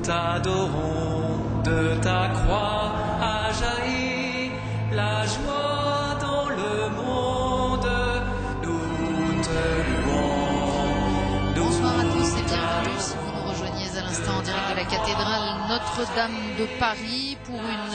t'adorons, de ta croix a jailli la joie dans le monde, nous te louons. Bonsoir à tous et bienvenue si vous nous rejoignez à l'instant en direct de la cathédrale Notre-Dame de Paris pour une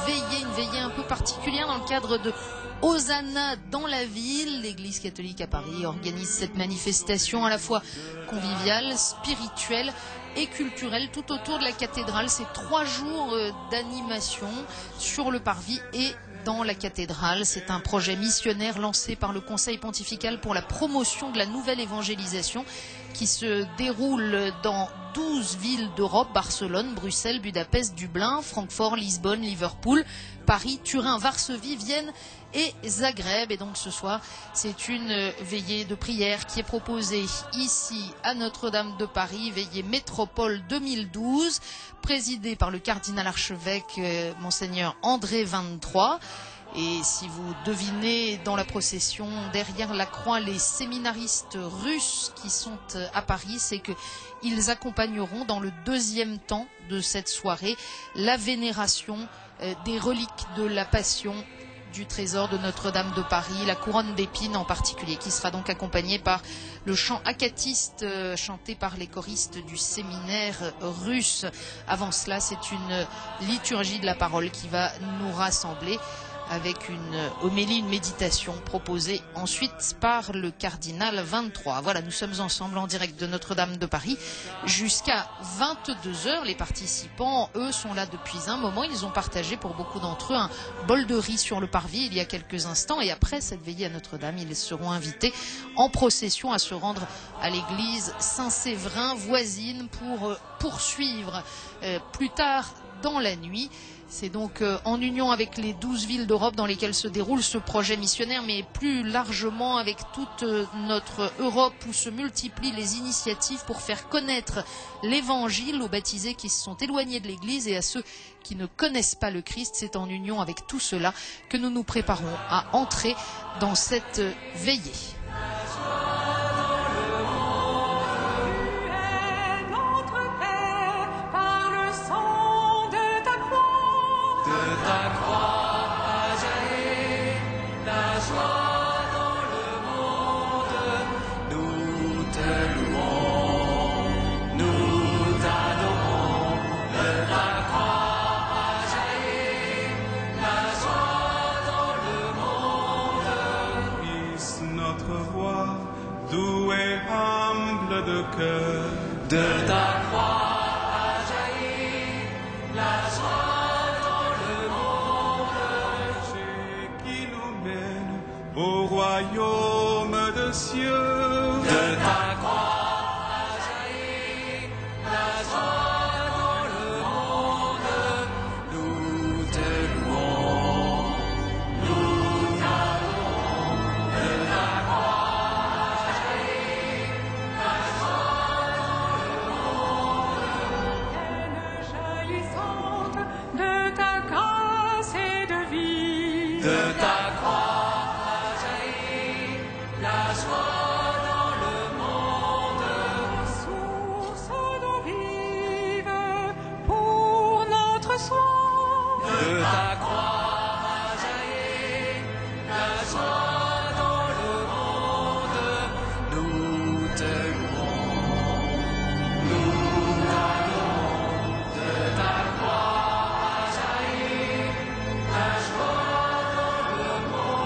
veillée un peu particulière dans le cadre de Hosanna dans la ville. L'Église catholique à Paris organise cette manifestation à la fois conviviale, spirituelle et culturelle tout autour de la cathédrale. C'est 3 jours d'animation sur le parvis et dans la cathédrale. C'est un projet missionnaire lancé par le Conseil pontifical pour la promotion de la nouvelle évangélisation qui se déroule dans 12 villes d'Europe: Barcelone, Bruxelles, Budapest, Dublin, Francfort, Lisbonne, Liverpool, Paris, Turin, Varsovie, Vienne et Zagreb. Et donc ce soir, c'est une veillée de prière qui est proposée ici à Notre-Dame de Paris, veillée Métropole 2012, présidée par le cardinal archevêque Monseigneur André 23. Et si vous devinez dans la procession derrière la croix les séminaristes russes qui sont à Paris, c'est qu'ils accompagneront dans le 2e temps de cette soirée la vénération des reliques de la Passion du trésor de Notre-Dame de Paris, la couronne d'épines en particulier, qui sera donc accompagnée par le chant acatiste chanté par les choristes du séminaire russe. Avant cela, c'est une liturgie de la parole qui va nous rassembler avec une homélie, une méditation proposée ensuite par le cardinal 23. Voilà, nous sommes ensemble en direct de Notre-Dame de Paris jusqu'à 22 h. Les participants, eux, sont là depuis un moment. Ils ont partagé pour beaucoup d'entre eux un bol de riz sur le parvis il y a quelques instants. Et après cette veillée à Notre-Dame, ils seront invités en procession à se rendre à l'église Saint-Séverin voisine pour poursuivre plus tard dans la nuit. C'est donc en union avec les 12 villes d'Europe dans lesquelles se déroule ce projet missionnaire, mais plus largement avec toute notre Europe où se multiplient les initiatives pour faire connaître l'évangile aux baptisés qui se sont éloignés de l'Église et à ceux qui ne connaissent pas le Christ. C'est en union avec tout cela que nous nous préparons à entrer dans cette veillée. De ta croix a jailli la joie dans le monde, qui nous mène au royaume de cieux. De ta croix a jailli la joie dans le monde, nous te louons, nous t'adorons. De ta croix a jailli la joie dans le monde. Jaillissante de ta grâce et de vie. De ta croix a jailli la joie dans le monde. Source d'eau vive pour notre soin. De ta croix a jailli la joie dans le monde. Nous te louons, nous t'adorons. De ta croix a jailli la joie dans le monde.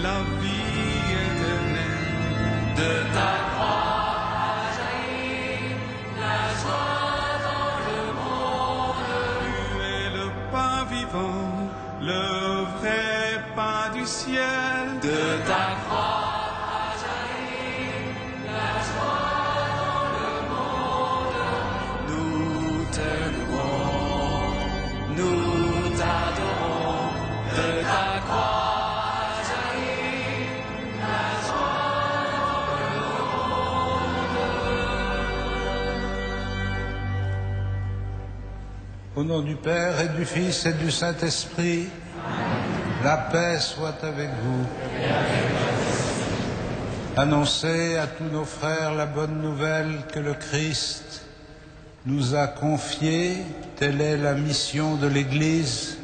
la vie éternelle. De ta croix a jailli la joie dans le monde. Tu es le pain vivant, le vrai pain du ciel. De ta croix a jailli la joie dans le monde. Nous te louons, nous t'adorons. De ta croix a jailli la joie dans le monde. Au nom du Père et du Fils et du Saint-Esprit, la paix soit avec vous. Annoncez à tous nos frères la bonne nouvelle que le Christ nous a confiée. Telle est la mission de l'Église.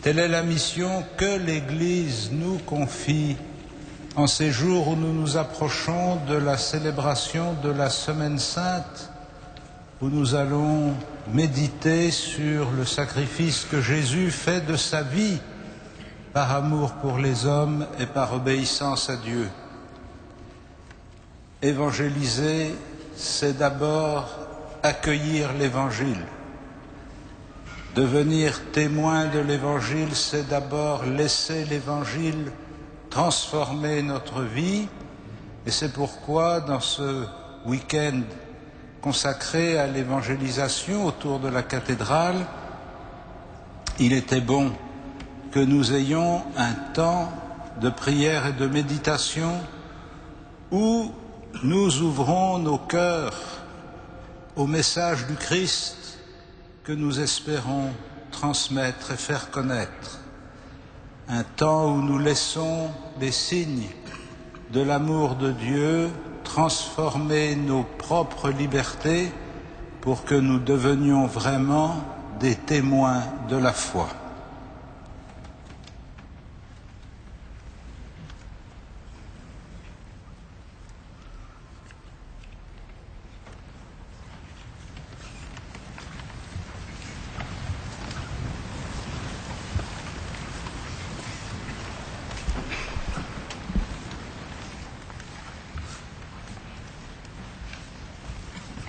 Telle est la mission que l'Église nous confie en ces jours où nous nous approchons de la célébration de la Semaine Sainte, où nous allons méditer sur le sacrifice que Jésus fait de sa vie par amour pour les hommes et par obéissance à Dieu. Évangéliser, c'est d'abord accueillir l'Évangile. Devenir témoin de l'Évangile, c'est d'abord laisser l'Évangile transformer notre vie. Et c'est pourquoi, dans ce week-end consacré à l'évangélisation autour de la cathédrale, il était bon que nous ayons un temps de prière et de méditation où nous ouvrons nos cœurs au message du Christ que nous espérons transmettre et faire connaître. Un temps où nous laissons les signes de l'amour de Dieu transformer nos propres libertés pour que nous devenions vraiment des témoins de la foi.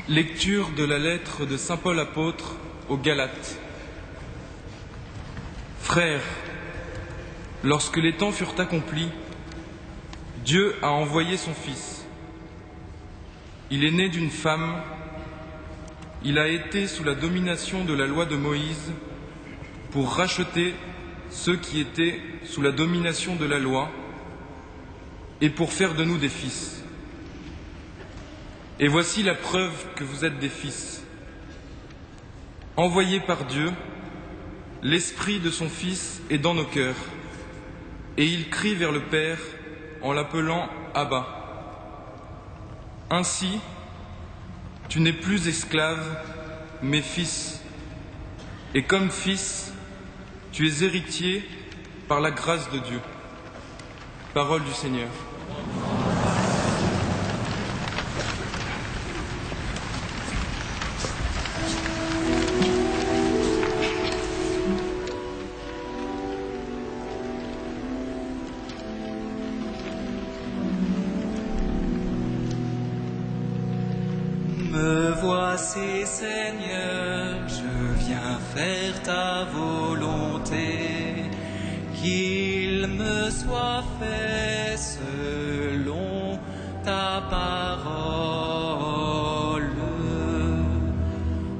Lecture de la lettre de saint Paul apôtre aux Galates. Frères, lorsque les temps furent accomplis, Dieu a envoyé son Fils. Il est né d'une femme, il a été sous la domination de la loi de Moïse pour racheter ceux qui étaient sous la domination de la loi et pour faire de nous des fils. Et voici la preuve que vous êtes des fils. Envoyés par Dieu, l'Esprit de son Fils est dans nos cœurs, et il crie vers le Père en l'appelant Abba. Ainsi, tu n'es plus esclave, mais fils. Et comme fils, tu es héritier par la grâce de Dieu. Parole du Seigneur. Me voici, Seigneur, je viens faire ta volonté, qu'il me soit fait selon ta parole.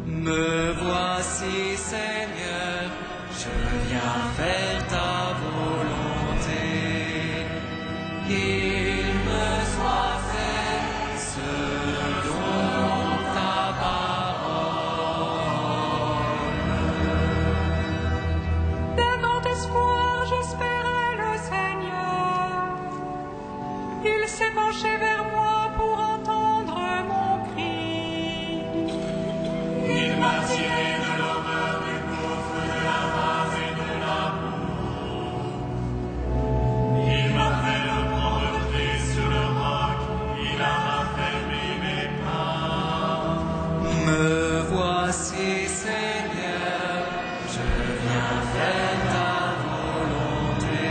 Me voici, Seigneur, je viens faire ta volonté, qu'il me soit fait selon ta parole. D'un grand espoir, j'espérais le Seigneur. Il s'est penché vers moi pour entendre mon cri. Il m'a tiré de l'horreur du gouffre, de la vase et de la boue. Il m'a fait reprendre pied sur le roc, il a raffermi mes pas. Me voici, Seigneur, je viens faire ta volonté,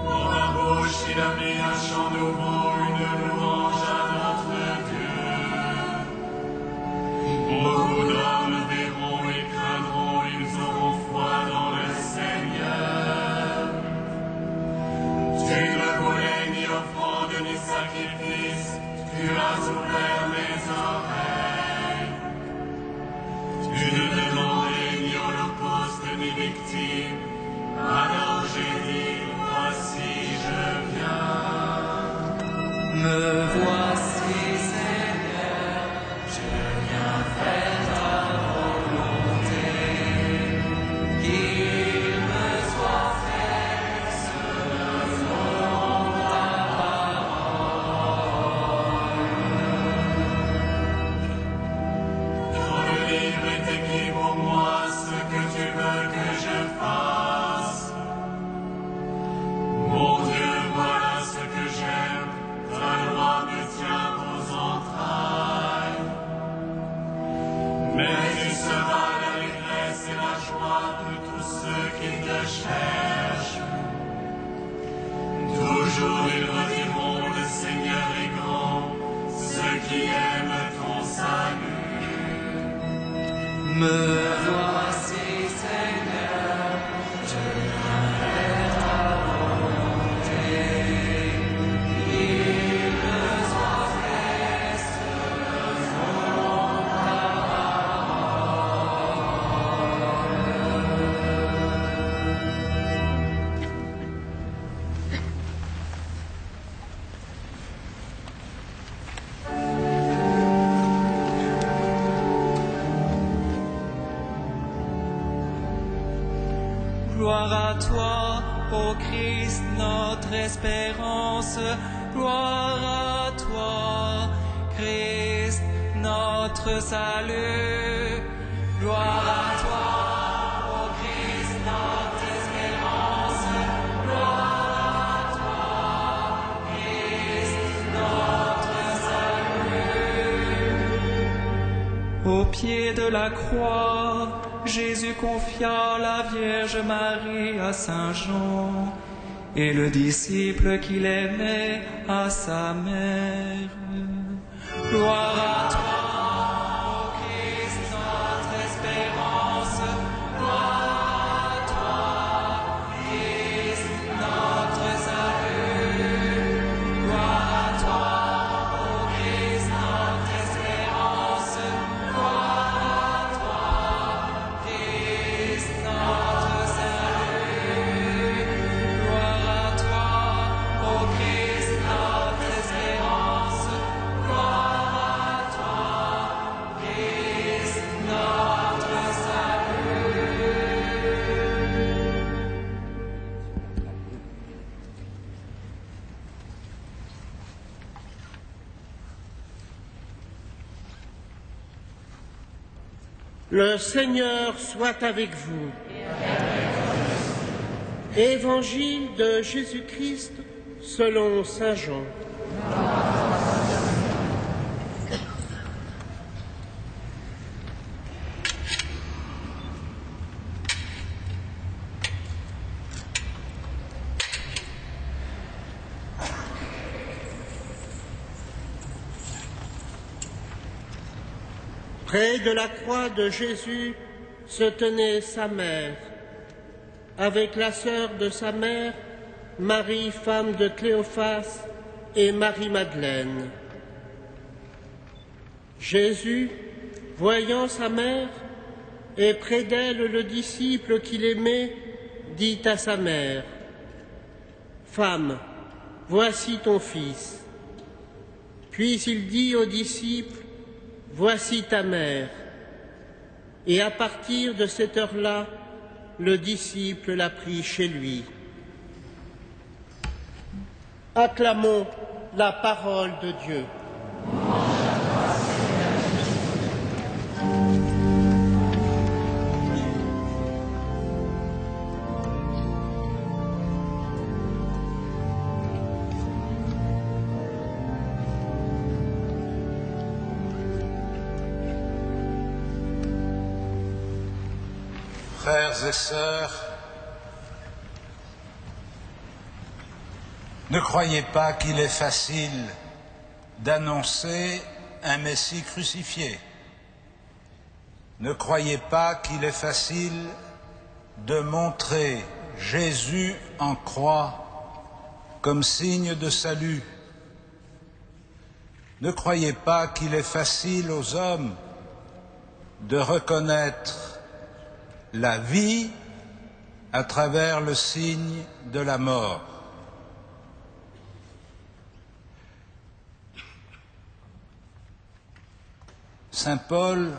Dans ma bouche, il a mis un chant nouveau, une louange à notre Dieu. Beaucoup d'hommes verront et craindront, ils auront foi dans le Seigneur. Tu ne voulais ni offrande ni sacrifice, tu as ouvert mes oreilles. Tu ne demandais ni holocauste ni victime, alors j'ai dit, voici je viens. Me voici, Seigneur, je viens faire ta volonté. Qu'il me soit fait selon ta parole. Dans le livre est écrit pour moi ce que tu veux que je fasse. Mon Dieu, voilà ce que j'aime, ta loi me tient aux entrailles. Mais tu seras l'allégresse et la joie de tous ceux qui te cherchent. Toujours ils rediront, le Seigneur est grand, ceux qui aiment ton salut. Me voici, Seigneur, je viens faire ta volonté. Qu'il me soit fait selon ta Gloire à toi, ô Christ, notre espérance. Gloire à toi, Christ, notre salut. Gloire à toi, ô Christ, notre espérance. Gloire à toi, Christ, notre salut. Au pied de la croix, Jésus confia la Vierge Marie à Saint Jean et le disciple qu'il aimait à sa mère. Gloire à toi, ô Christ, notre espérance. Gloire à toi, Christ, notre salut. Gloire à toi, ô Christ, notre espérance. Gloire à toi, Christ, notre salut. Gloire à toi, ô Christ, notre espérance. Gloire à toi, Christ, notre Le Seigneur soit avec vous. Évangile de Jésus-Christ selon Saint Jean. Près de la croix de Jésus se tenait sa mère, avec la sœur de sa mère, Marie, femme de Cléophas, et Marie-Madeleine. Jésus, voyant sa mère, et près d'elle le disciple qu'il aimait, dit à sa mère, « Femme, voici ton fils. » Puis il dit au disciple, « Voici ta mère. » Et à partir de cette heure-là, le disciple l'a pris chez lui. Acclamons la parole de Dieu. Frères et sœurs, ne croyez pas qu'il est facile d'annoncer un Messie crucifié. Ne croyez pas qu'il est facile de montrer Jésus en croix comme signe de salut. Ne croyez pas qu'il est facile aux hommes de reconnaître la vie à travers le signe de la mort. Saint Paul,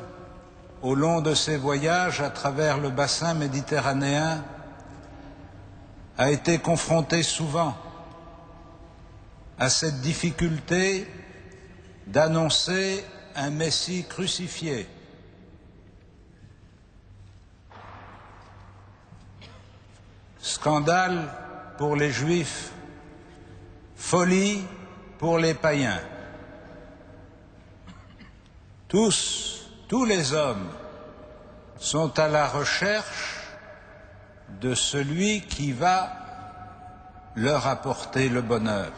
au long de ses voyages à travers le bassin méditerranéen, a été confronté souvent à cette difficulté d'annoncer un Messie crucifié. Scandale pour les Juifs, folie pour les païens. Tous les hommes sont à la recherche de celui qui va leur apporter le bonheur.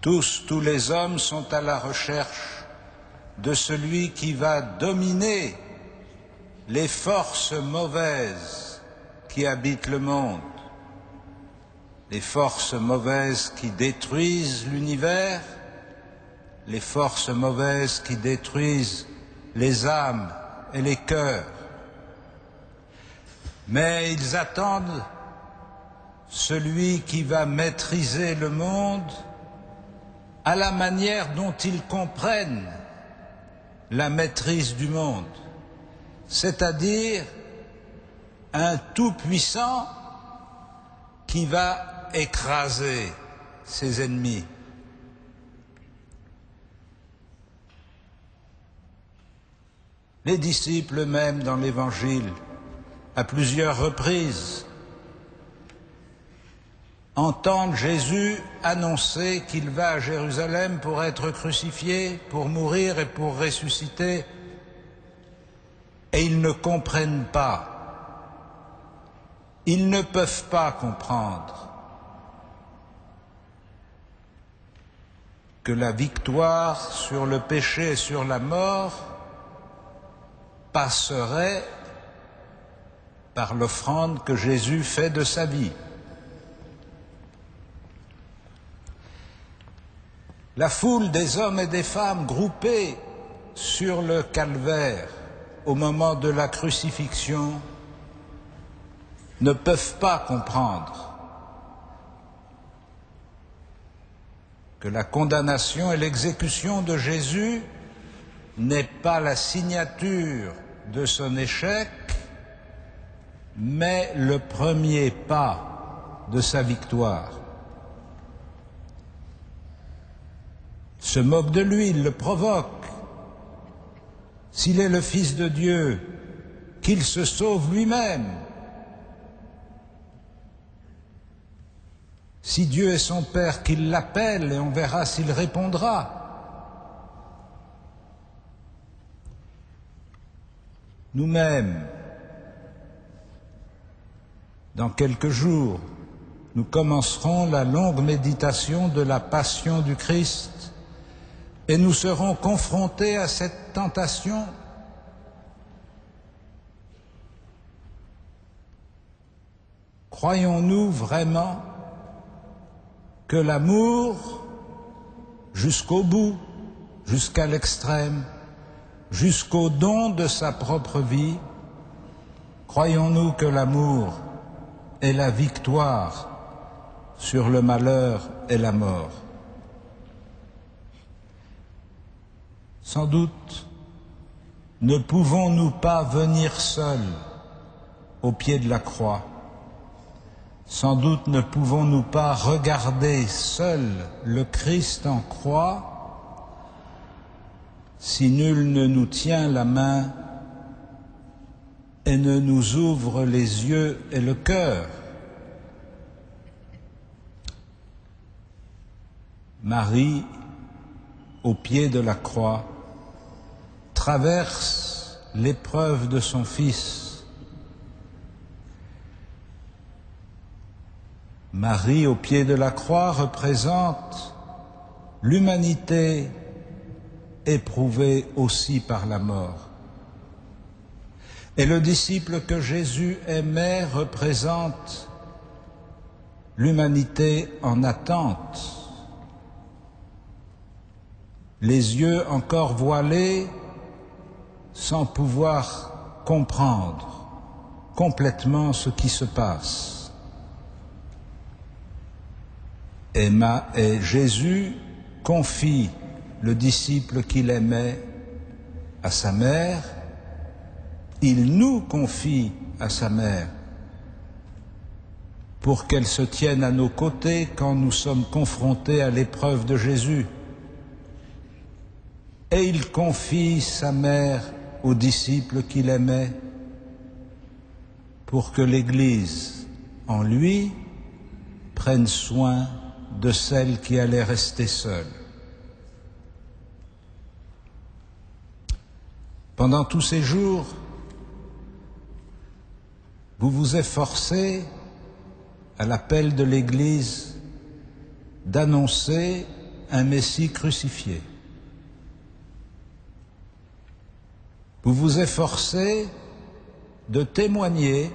Tous les hommes sont à la recherche de celui qui va dominer les forces mauvaises qui habitent le monde, les forces mauvaises qui détruisent l'univers, les forces mauvaises qui détruisent les âmes et les cœurs. Mais ils attendent celui qui va maîtriser le monde à la manière dont ils comprennent la maîtrise du monde, c'est-à-dire un tout-puissant qui va écraser ses ennemis. Les disciples eux-mêmes dans l'Évangile, à plusieurs reprises, entendent Jésus annoncer qu'il va à Jérusalem pour être crucifié, pour mourir et pour ressusciter, et ils ne comprennent pas. Ils ne peuvent pas comprendre que la victoire sur le péché et sur la mort passerait par l'offrande que Jésus fait de sa vie. La foule des hommes et des femmes groupés sur le calvaire au moment de la crucifixion ne peuvent pas comprendre que la condamnation et l'exécution de Jésus n'est pas la signature de son échec, mais le premier pas de sa victoire. Il se moque de lui, il le provoque. S'il est le Fils de Dieu, qu'il se sauve lui-même. Si Dieu est son Père, qu'il l'appelle et on verra s'il répondra. Nous-mêmes, dans quelques jours, nous commencerons la longue méditation de la Passion du Christ et nous serons confrontés à cette tentation. Croyons-nous vraiment que l'amour, jusqu'au bout, jusqu'à l'extrême, jusqu'au don de sa propre vie, croyons-nous que l'amour est la victoire sur le malheur et la mort? Sans doute ne pouvons-nous pas venir seuls au pied de la croix. Sans doute ne pouvons-nous pas regarder seuls le Christ en croix si nul ne nous tient la main et ne nous ouvre les yeux et le cœur. Marie, au pied de la croix, traverse l'épreuve de son Fils. Marie, au pied de la croix, représente l'humanité éprouvée aussi par la mort. Et le disciple que Jésus aimait représente l'humanité en attente, les yeux encore voilés, sans pouvoir comprendre complètement ce qui se passe. Et Jésus confie le disciple qu'il aimait à sa mère, il nous confie à sa mère pour qu'elle se tienne à nos côtés quand nous sommes confrontés à l'épreuve de Jésus. Et il confie sa mère aux disciples qu'il aimait pour que l'Église, en lui, prenne soin de celle qui allait rester seule. Pendant tous ces jours, vous vous efforcez, à l'appel de l'Église, d'annoncer un Messie crucifié. Vous vous efforcez de témoigner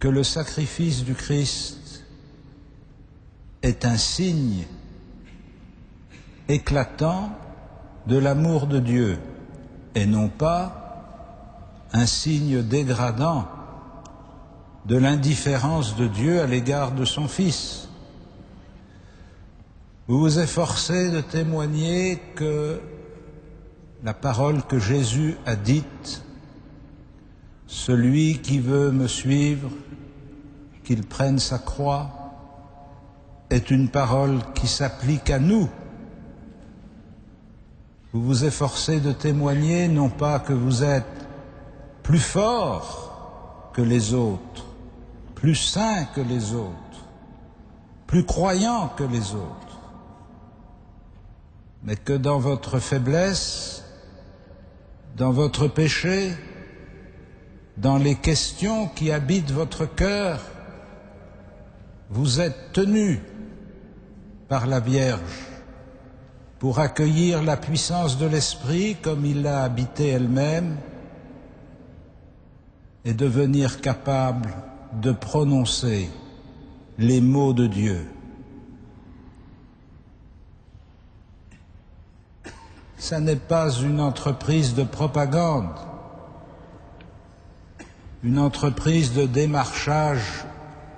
que le sacrifice du Christ est un signe éclatant de l'amour de Dieu et non pas un signe dégradant de l'indifférence de Dieu à l'égard de son Fils. Vous vous efforcez de témoigner que la parole que Jésus a dite, celui qui veut me suivre, qu'il prenne sa croix, est une parole qui s'applique à nous. Vous vous efforcez de témoigner non pas que vous êtes plus forts que les autres, plus saints que les autres, plus croyants que les autres, mais que dans votre faiblesse, dans votre péché, dans les questions qui habitent votre cœur, vous êtes tenus par la Vierge pour accueillir la puissance de l'Esprit comme il l'a habité elle-même et devenir capable de prononcer les mots de Dieu. Ça n'est pas une entreprise de propagande, une entreprise de démarchage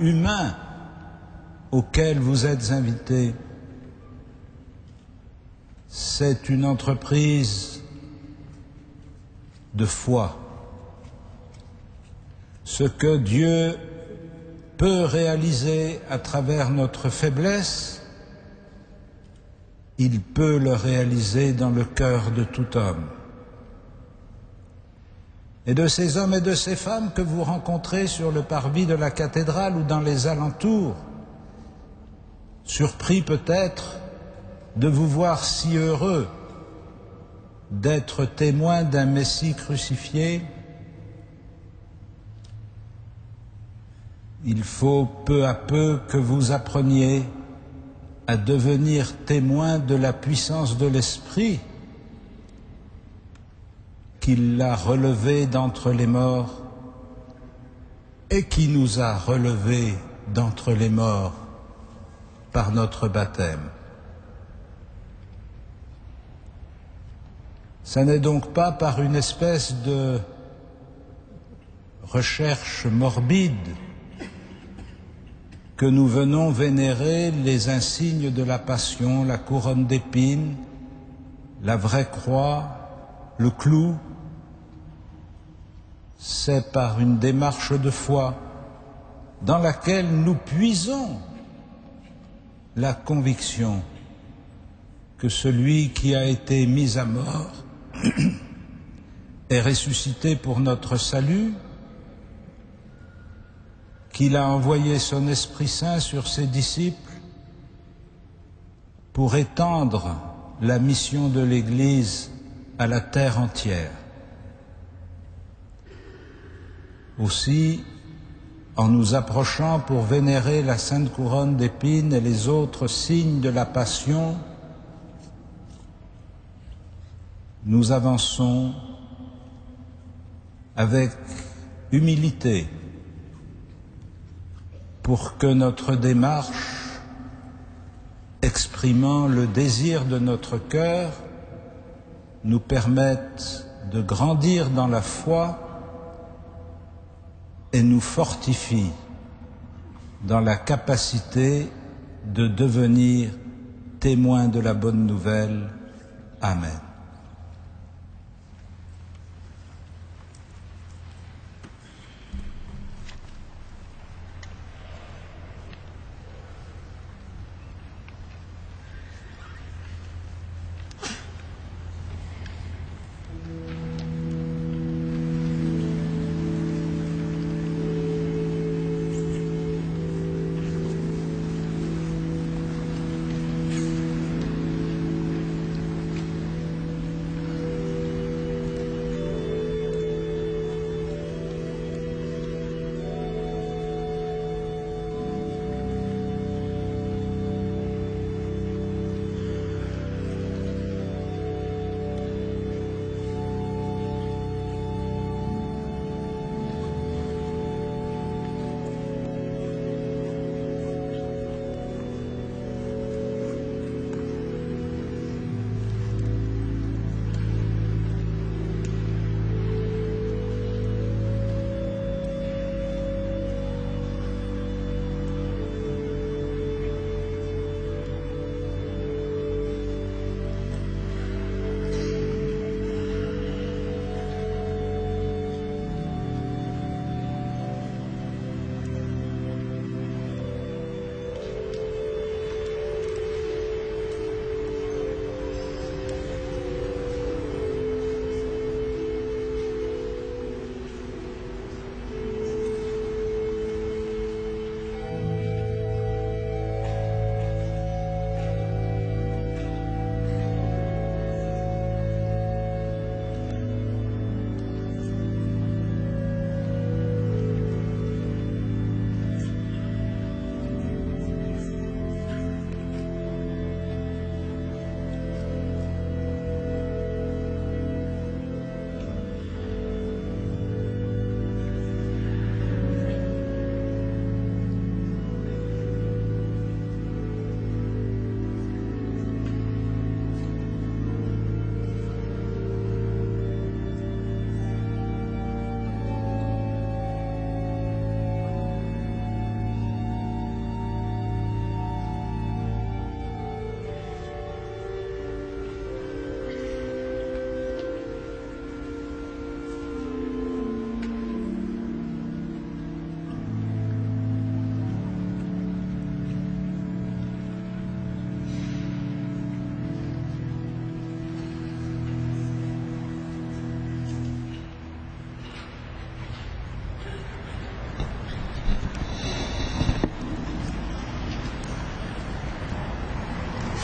humain auquel vous êtes invités. C'est une entreprise de foi. Ce que Dieu peut réaliser à travers notre faiblesse, il peut le réaliser dans le cœur de tout homme. Et de ces hommes et de ces femmes que vous rencontrez sur le parvis de la cathédrale ou dans les alentours, surpris peut-être de vous voir si heureux d'être témoin d'un Messie crucifié, il faut peu à peu que vous appreniez à devenir témoin de la puissance de l'Esprit qui l'a relevé d'entre les morts et qui nous a relevés d'entre les morts par notre baptême. Ça n'est donc pas par une espèce de recherche morbide que nous venons vénérer les insignes de la Passion, la couronne d'épines, la vraie croix, le clou. C'est par une démarche de foi dans laquelle nous puisons la conviction que celui qui a été mis à mort est ressuscité pour notre salut, qu'il a envoyé son Esprit Saint sur ses disciples pour étendre la mission de l'Église à la terre entière. Aussi, en nous approchant pour vénérer la Sainte Couronne d'épines et les autres signes de la Passion, nous avançons avec humilité pour que notre démarche, exprimant le désir de notre cœur, nous permette de grandir dans la foi et nous fortifie dans la capacité de devenir témoins de la bonne nouvelle. Amen.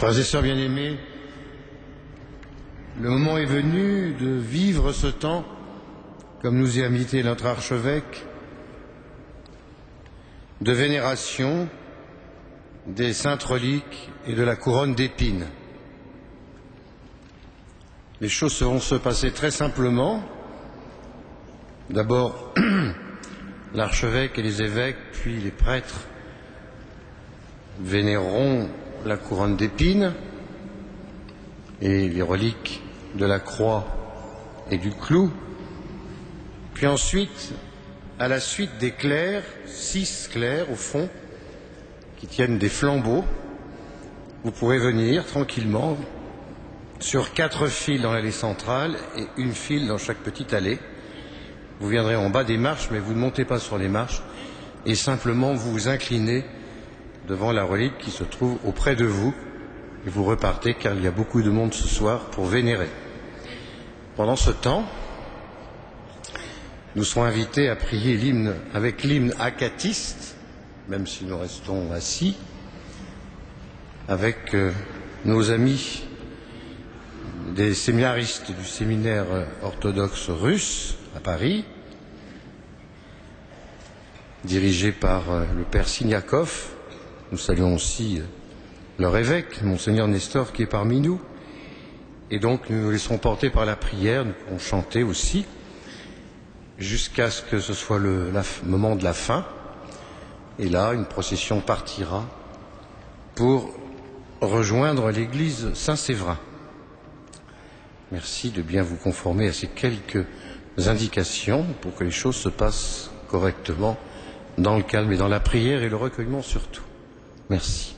Frères et sœurs bien-aimés, le moment est venu de vivre ce temps, comme nous y a invité notre archevêque, de vénération des saintes reliques et de la couronne d'épines. Les choses vont se passer très simplement. D'abord, l'archevêque et les évêques, puis les prêtres vénéreront la couronne d'épines et les reliques de la croix et du clou. Puis ensuite, à la suite des clercs, 6 clercs au fond, qui tiennent des flambeaux, vous pourrez venir tranquillement sur 4 files dans l'allée centrale et une file dans chaque petite allée. Vous viendrez en bas des marches, mais vous ne montez pas sur les marches, et simplement vous vous inclinez devant la relique qui se trouve auprès de vous, et vous repartez, car il y a beaucoup de monde ce soir pour vénérer. Pendant ce temps, nous serons invités à prier l'hymne avec l'hymne acatiste, même si nous restons assis, avec nos amis des séminaristes du séminaire orthodoxe russe à Paris, dirigé par le père Signakov. Nous saluons aussi leur évêque, Monseigneur Nestor, qui est parmi nous. Et donc nous nous laisserons porter par la prière, nous pourrons chanter aussi, jusqu'à ce que ce soit le moment de la fin. Et là, une procession partira pour rejoindre l'église Saint-Séverin. Merci de bien vous conformer à ces quelques indications pour que les choses se passent correctement, dans le calme et dans la prière et le recueillement surtout. Merci.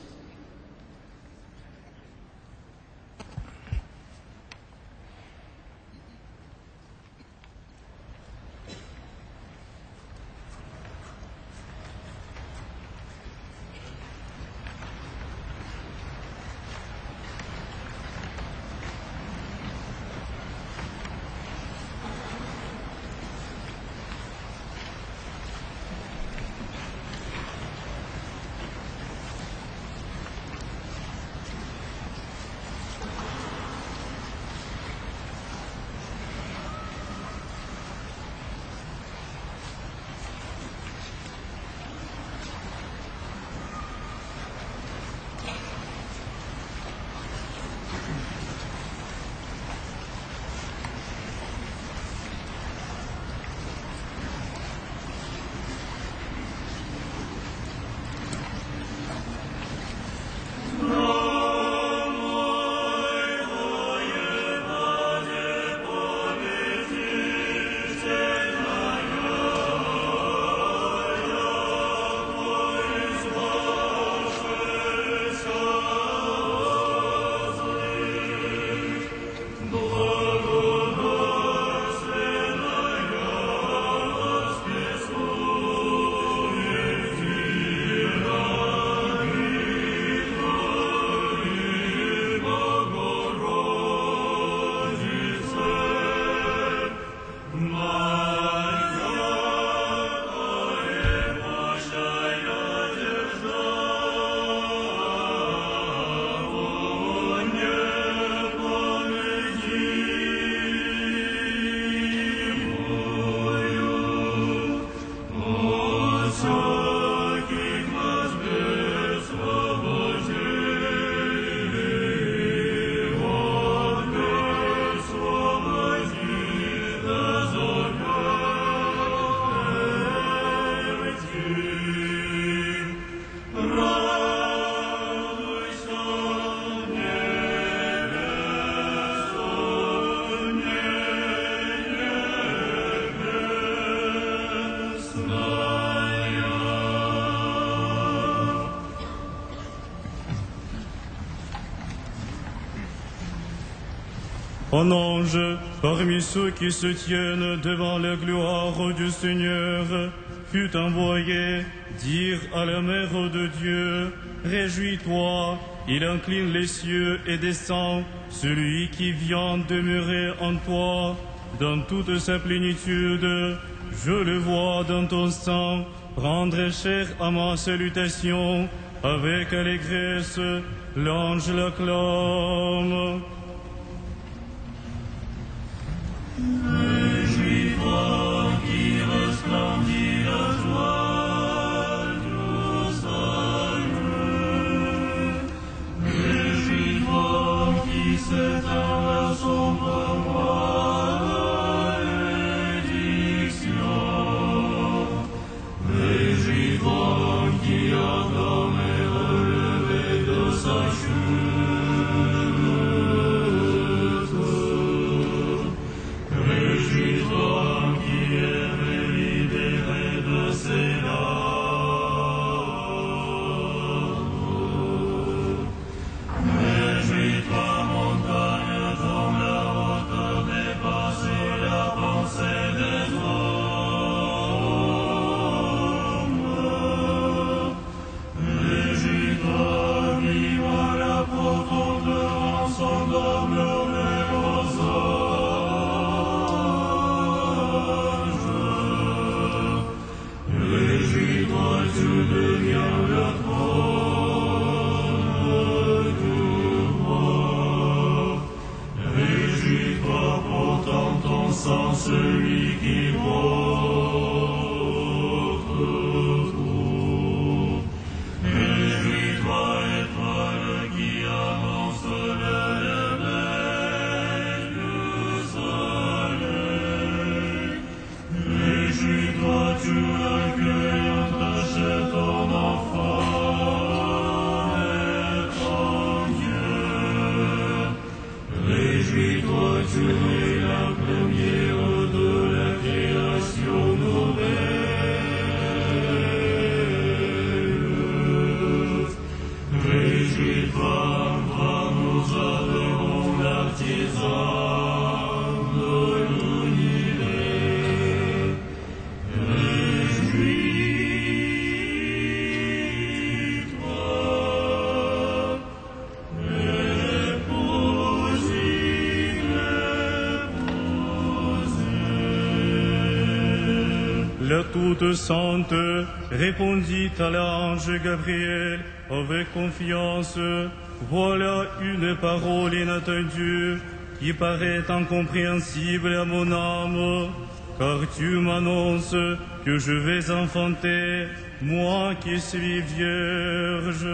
Un ange, parmi ceux qui se tiennent devant la gloire du Seigneur, fut envoyé dire à la Mère de Dieu, « Réjouis-toi, il incline les cieux et descend, celui qui vient demeurer en toi, dans toute sa plénitude. Je le vois dans ton sang, prendre chair à ma salutation, avec allégresse, l'ange l'acclame. » Réjouis-toi qui resplendit la joie du salut. Réjouis-toi qui s'éteint la sombre malédiction. Réjouis-toi qui acclame et relevé de sa chute. Réjouis-toi qui est libéré de ses larmes. Réjouis-toi, montagne, dont la hauteur dépasse la pensée des hommes. Réjouis-toi, vivant la profondeur en son dormeur aux hommes. Réjouis-toi, tu deviens le trône du roi. Réjouis-toi, portant ton sang, celui qui porte La toute sainte répondit à l'ange Gabriel avec confiance, voilà une parole inattendue qui paraît incompréhensible à mon âme, car tu m'annonces que je vais enfanter, moi qui suis vierge.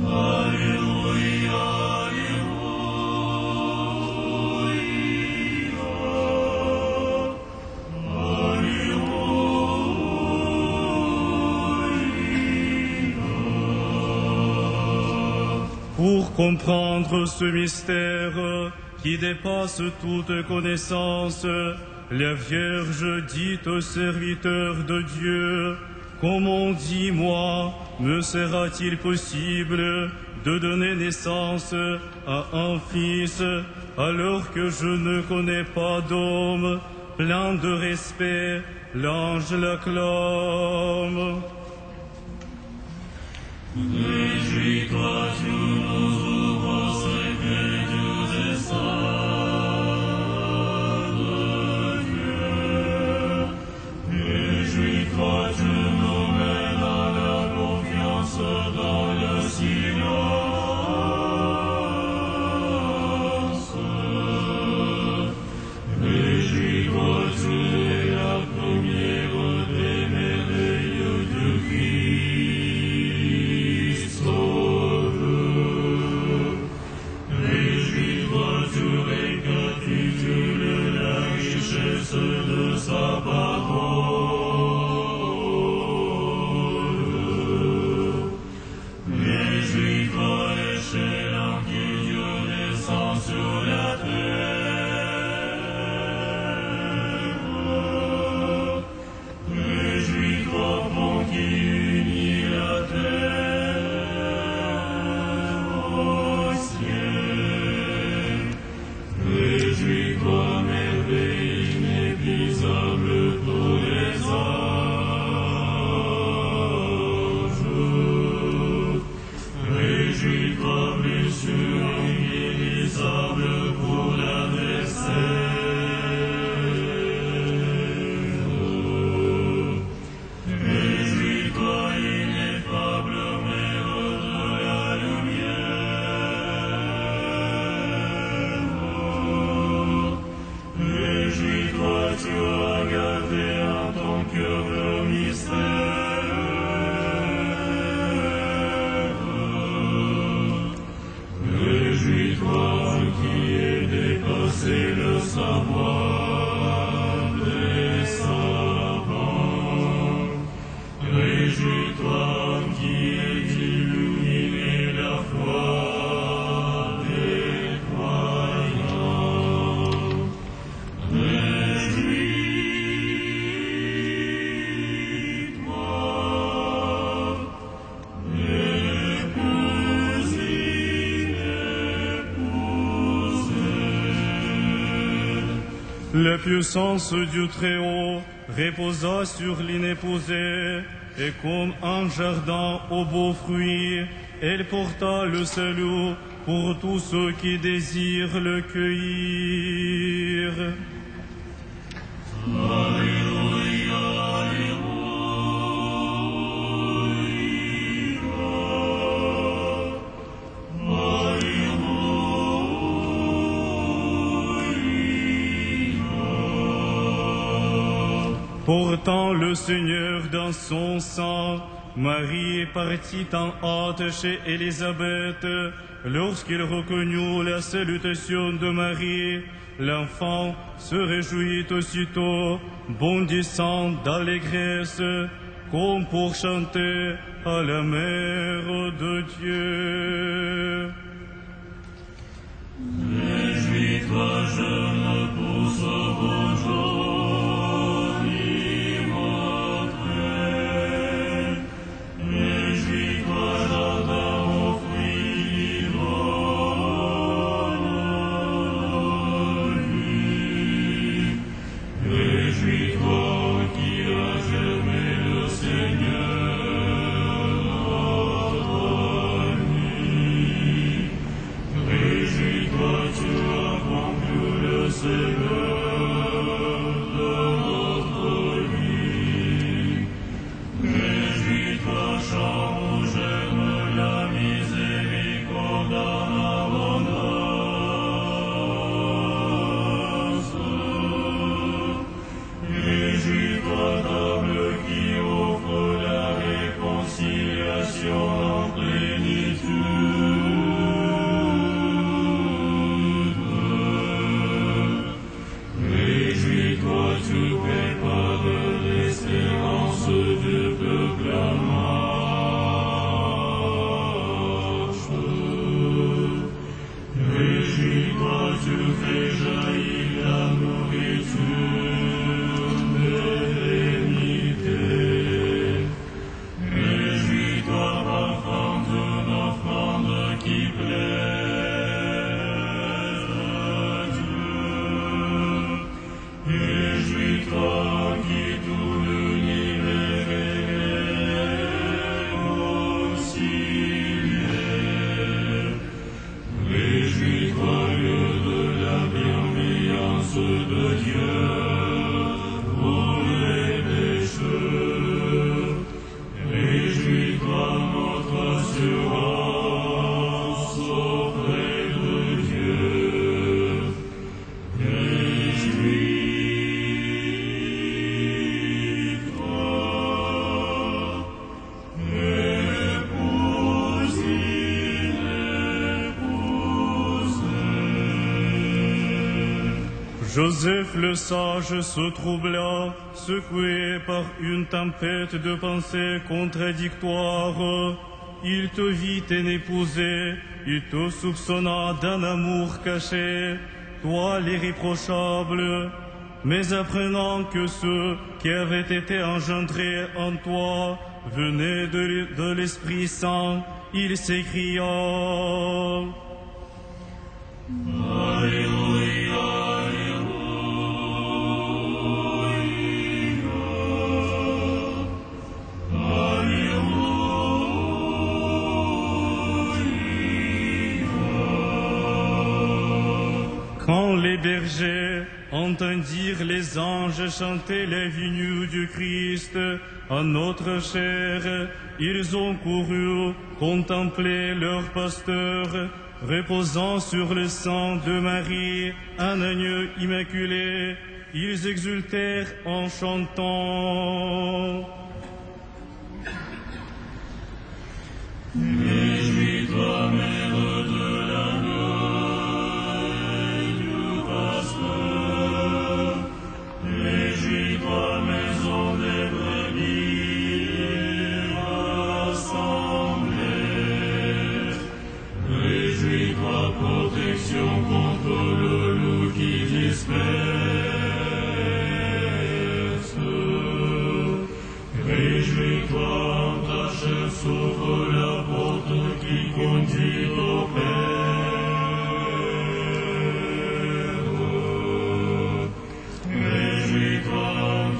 Alléluia, Pour comprendre ce mystère qui dépasse toute connaissance, la Vierge dit au serviteur de Dieu, comment dis-moi, me sera-t-il possible de donner naissance à un fils alors que je ne connais pas d'homme? Plein de respect, l'ange l'acclame. Réjouis-toi, tu nous ouvres secret du dessein de Dieu. Réjouis-toi, tu nous mènes à la confiance dans le silence. Réjouis-toi, tu es la première des merveilles de Christ. Réjouis-toi, tu récapitules la richesse de sa parole. Réjouis-toi, l'échelon qui Dieu descend sur la terre. Réjouis-toi, pont qui unit la terre au ciel. Réjouis-toi, merveille inépuisable pour les anges. Réjouis-toi, blessure inguérissable pour l'adversaire. Réjouis-toi, ineffable mère de la lumière. Réjouis-toi, tu as gardé en ton cœur le mystère. Réjouis-toi, qui est dépassé le savoir des savants. Réjouis-toi, qui est illuminé la foi des croyants. Réjouis-toi, épousine, épousée. La puissance du Très-Haut reposa sur l'inépousée, et comme un jardin aux beaux fruits, elle porta le salut pour tous ceux qui désirent le cueillir. Alléluia, Portant le Seigneur dans son sang, Marie partit en hâte chez Élisabeth. Lorsqu'il reconnut la salutation de Marie, l'enfant se réjouit aussitôt, bondissant d'allégresse, comme pour chanter à la Mère de Dieu. Réjouis-toi, jeune pousse bonjour. Réjouis-toi, tu as conclu le Seigneur. l'assurance auprès de Dieu. Réjouis-toi, épouse inépousée. Joseph le sage se troubla, secoué par une tempête de pensées contradictoires. Il te vit inépousé, il te soupçonna d'un amour caché, toi l'irréprochable. Mais apprenant que ceux qui avaient été engendrés en toi venaient de l'Esprit Saint, il s'écria: Alléluia, Quand les bergers entendirent les anges chanter les vignes du Christ à notre chair, ils ont couru contempler leur pasteur, reposant sur le sang de Marie, un agneau immaculé. Ils exultèrent en chantant: Réjouis-toi, mère de l'agneau du pasteur. Réjouis-toi, maison des brebis rassemblées. Réjouis-toi, protection contre le loup qui disperse. Réjouis-toi, ta chair s'ouvre la porte qui conduit au Père. Réjouis-toi,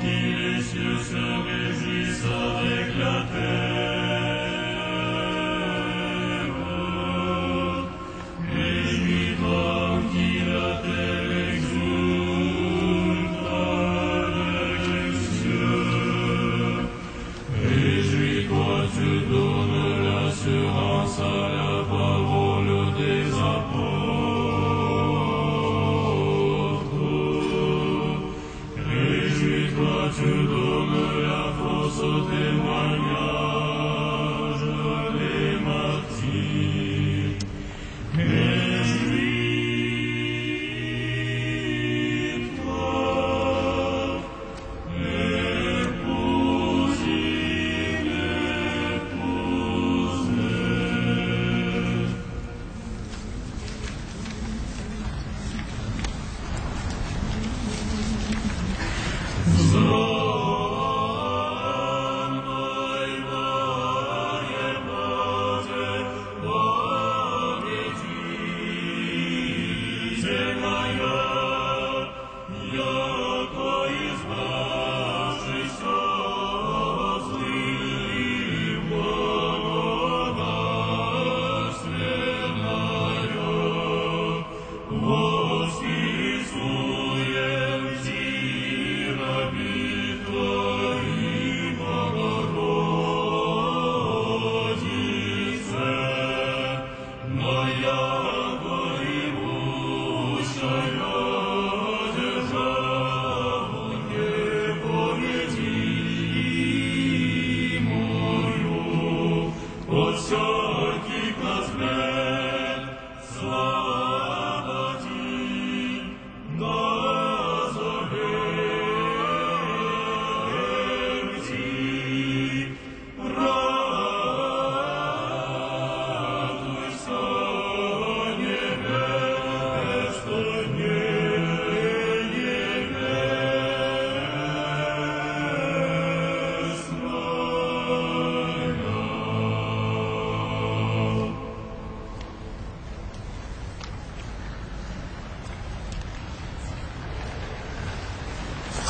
qui les cieux se réjouissent avec la terre. Réjouis-toi, qui la terre exulte avec les cieux. Réjouis-toi, tu donnes l'assurance à la parole des apôtres. Réjouis-toi, tu donnes la force au témoignage des martyrs. Réjouis-toi, épouse inépousée.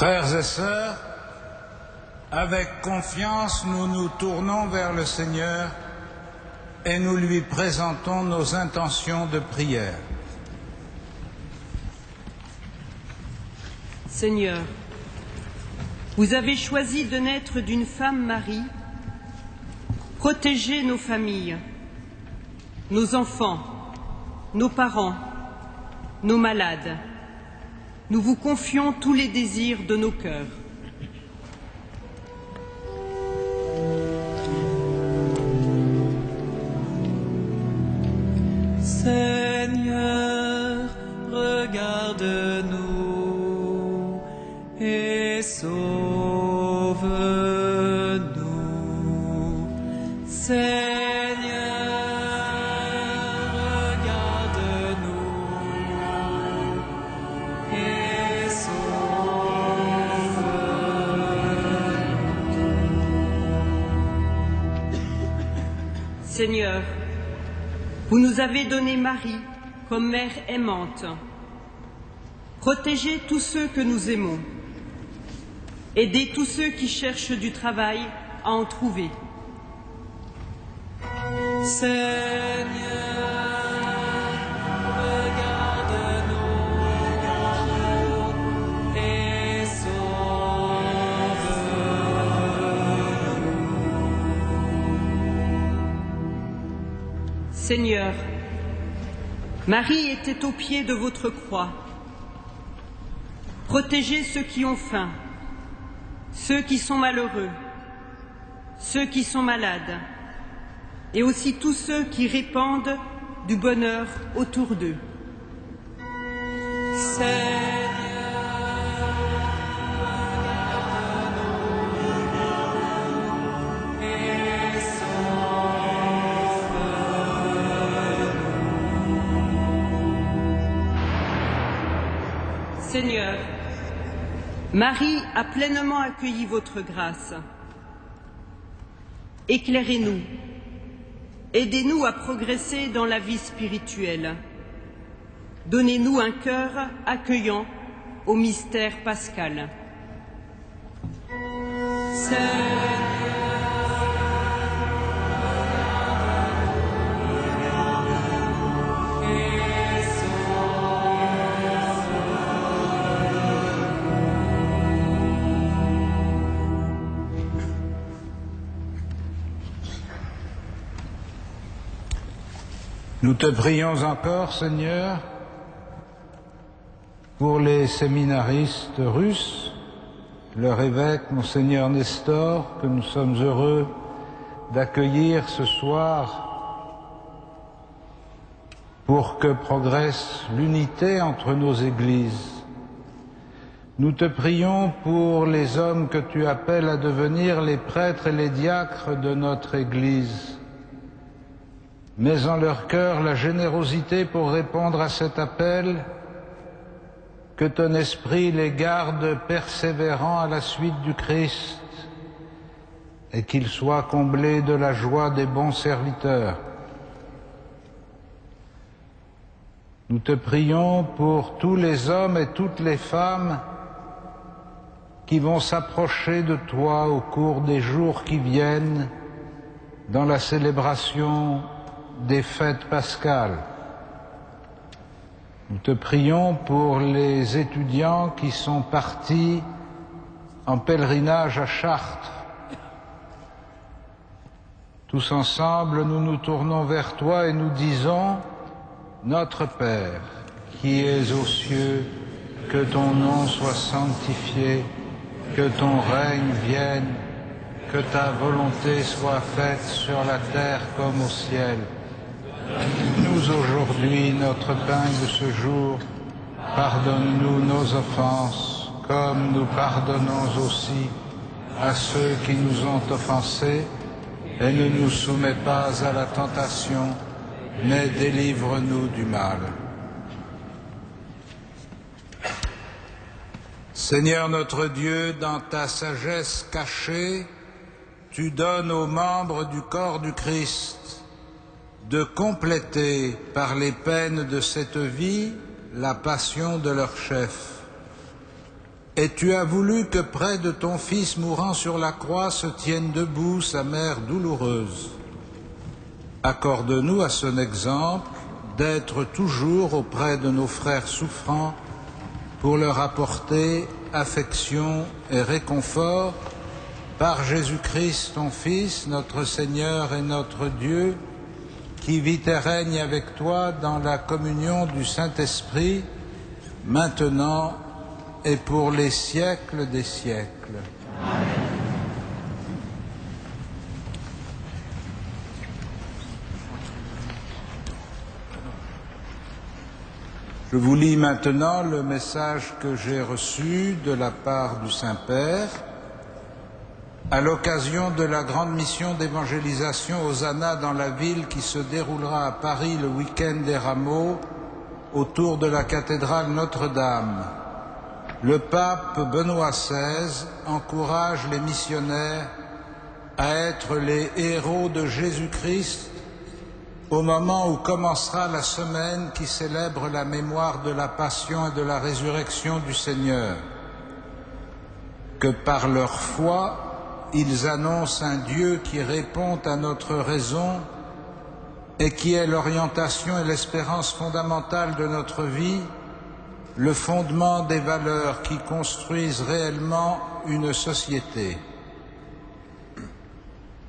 Frères et sœurs, avec confiance, nous nous tournons vers le Seigneur et nous lui présentons nos intentions de prière. Seigneur, vous avez choisi de naître d'une femme Marie. Protégez nos familles nos enfants, nos parents, nos malades. Nous vous confions tous les désirs de nos cœurs. Seigneur, regarde-nous et sauve-nous. Seigneur, regarde-nous et sauve-nous. Seigneur, vous nous avez donné Marie comme mère aimante. Protégez tous ceux que nous aimons. Aidez tous ceux qui cherchent du travail à en trouver. Seigneur, regarde-nous et sauve-nous. Seigneur, Marie était au pied de votre croix. Protégez ceux qui ont faim, ceux qui sont malheureux, ceux qui sont malades, et aussi tous ceux qui répandent du bonheur autour d'eux. Seigneur, Marie a pleinement accueilli votre grâce. Éclairez-nous, aidez-nous à progresser dans la vie spirituelle. Donnez-nous un cœur accueillant au mystère pascal. Nous te prions encore, Seigneur, pour les séminaristes russes, leur évêque, Monseigneur Nestor, que nous sommes heureux d'accueillir ce soir, pour que progresse l'unité entre nos églises. Nous te prions pour les hommes que tu appelles à devenir les prêtres et les diacres de notre Église. Mets en leur cœur la générosité pour répondre à cet appel, que ton esprit les garde persévérants à la suite du Christ et qu'ils soient comblés de la joie des bons serviteurs. Nous te prions pour tous les hommes et toutes les femmes qui vont s'approcher de toi au cours des jours qui viennent dans la célébration des fêtes pascales. Nous te prions pour les étudiants qui sont partis en pèlerinage à Chartres. Tous ensemble, nous nous tournons vers toi et nous disons: Notre Père, qui es aux cieux, que ton nom soit sanctifié, que ton règne vienne, que ta volonté soit faite sur la terre comme au ciel. Donne-nous aujourd'hui notre pain de ce jour. Pardonne-nous nos offenses, comme nous pardonnons aussi à ceux qui nous ont offensés, et ne nous soumets pas à la tentation, mais délivre-nous du mal. Seigneur notre Dieu, dans ta sagesse cachée, tu donnes aux membres du corps du Christ de compléter par les peines de cette vie la passion de leur chef. Et tu as voulu que près de ton Fils mourant sur la croix se tienne debout sa mère douloureuse. Accorde-nous à son exemple d'être toujours auprès de nos frères souffrants pour leur apporter affection et réconfort par Jésus-Christ, ton Fils, notre Seigneur et notre Dieu, qui vit et règne avec toi dans la communion du Saint-Esprit, maintenant et pour les siècles des siècles. Je vous lis maintenant le message que j'ai reçu de la part du Saint-Père à l'occasion de la grande mission d'évangélisation Hosanna dans la ville qui se déroulera à Paris le week-end des Rameaux autour de la cathédrale Notre-Dame. Le pape Benoît XVI encourage les missionnaires à être les héros de Jésus-Christ au moment où commencera la semaine qui célèbre la mémoire de la passion et de la résurrection du Seigneur. Que par leur foi, ils annoncent un Dieu qui répond à notre raison et qui est l'orientation et l'espérance fondamentale de notre vie, le fondement des valeurs qui construisent réellement une société.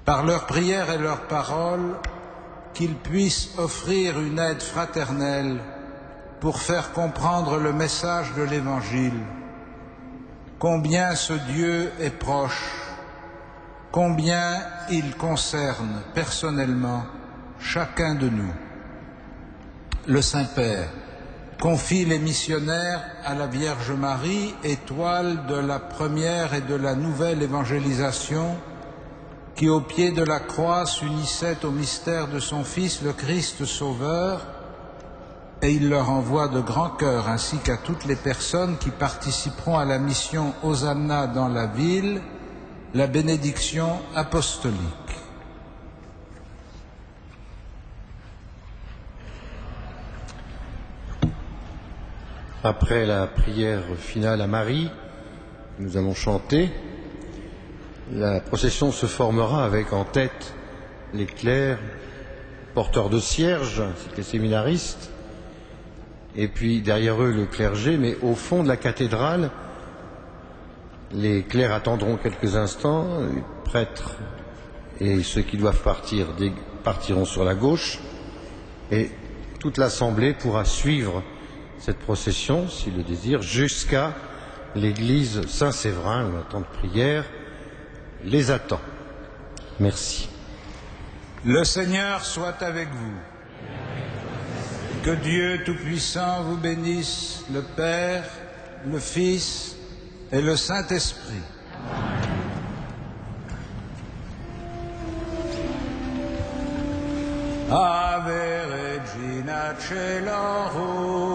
Par leurs prières et leurs paroles, qu'ils puissent offrir une aide fraternelle pour faire comprendre le message de l'Évangile. Combien ce Dieu est proche, combien il concerne personnellement chacun de nous. Le Saint-Père confie les missionnaires à la Vierge Marie, étoile de la première et de la nouvelle évangélisation, qui au pied de la croix s'unissait au mystère de son Fils, le Christ Sauveur, et il leur envoie de grand cœur, ainsi qu'à toutes les personnes qui participeront à la mission Hosanna dans la ville, la bénédiction apostolique. Après la prière finale à Marie, nous allons chanter. La procession se formera avec en tête les clercs, porteurs de cierges, ainsi que les séminaristes, et puis derrière eux le clergé, mais au fond de la cathédrale, les clercs attendront quelques instants, les prêtres et ceux qui doivent partir partiront sur la gauche, et toute l'assemblée pourra suivre cette procession, s'il le désire, jusqu'à l'église Saint-Séverin, où un temps de prière les attend. Merci. Le Seigneur soit avec vous. Que Dieu Tout-Puissant vous bénisse, le Père, le Fils et le Saint-Esprit. Ave Regina Caelorum.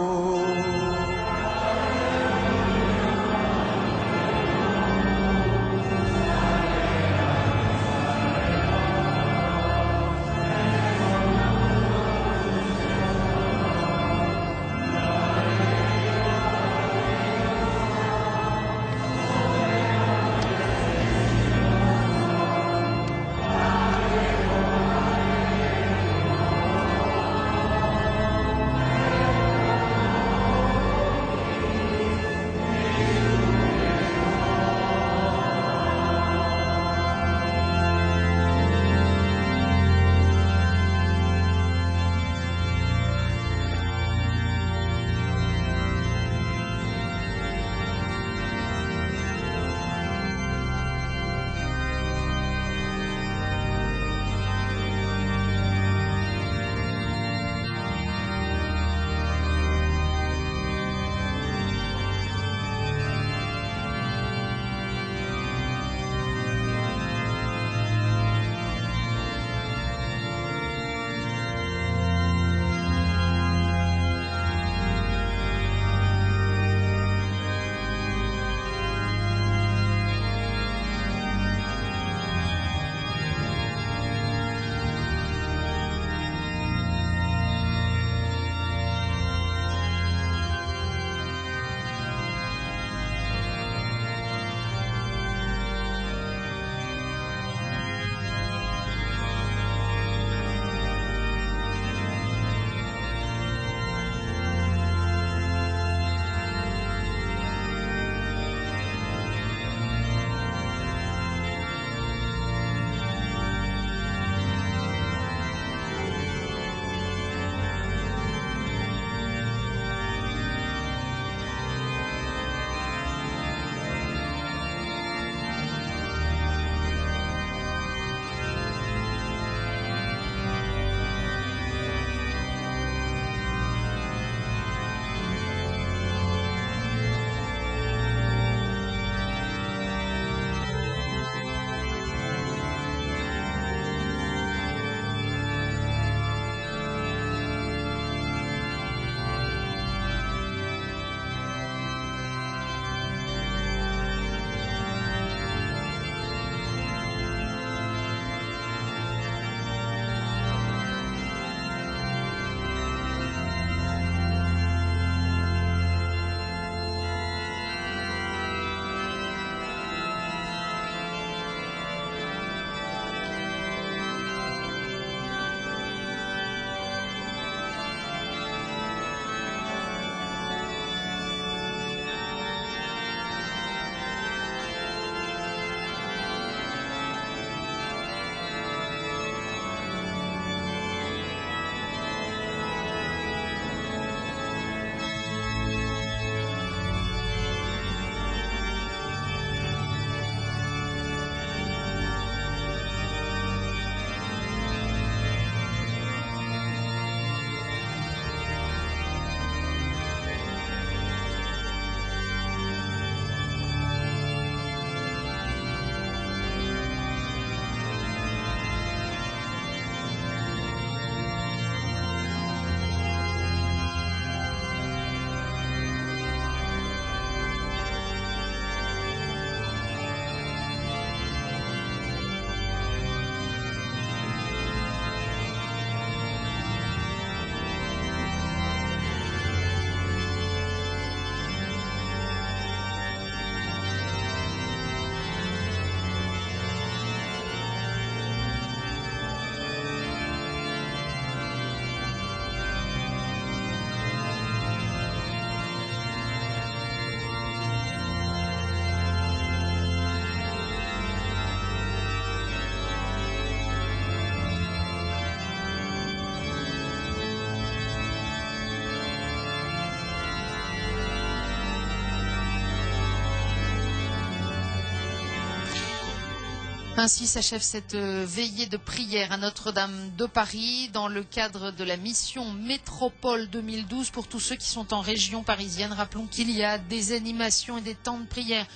Ainsi s'achève cette veillée de prière à Notre-Dame de Paris dans le cadre de la mission Métropole 2012 pour tous ceux qui sont en région parisienne. Rappelons qu'il y a des animations et des temps de prière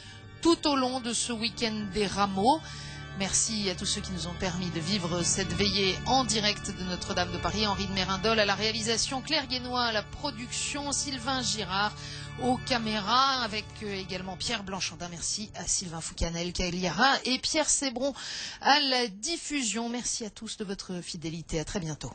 tout au long de ce week-end des Rameaux. Merci à tous ceux qui nous ont permis de vivre cette veillée en direct de Notre-Dame de Paris. Henri de Mérindol à la réalisation, Claire Guénois à la production, Sylvain Girard aux caméras, avec également Pierre Blanchandin. Merci à Sylvain Foucanel, Kaeliara et Pierre Sébron à la diffusion. Merci à tous de votre fidélité. À très bientôt.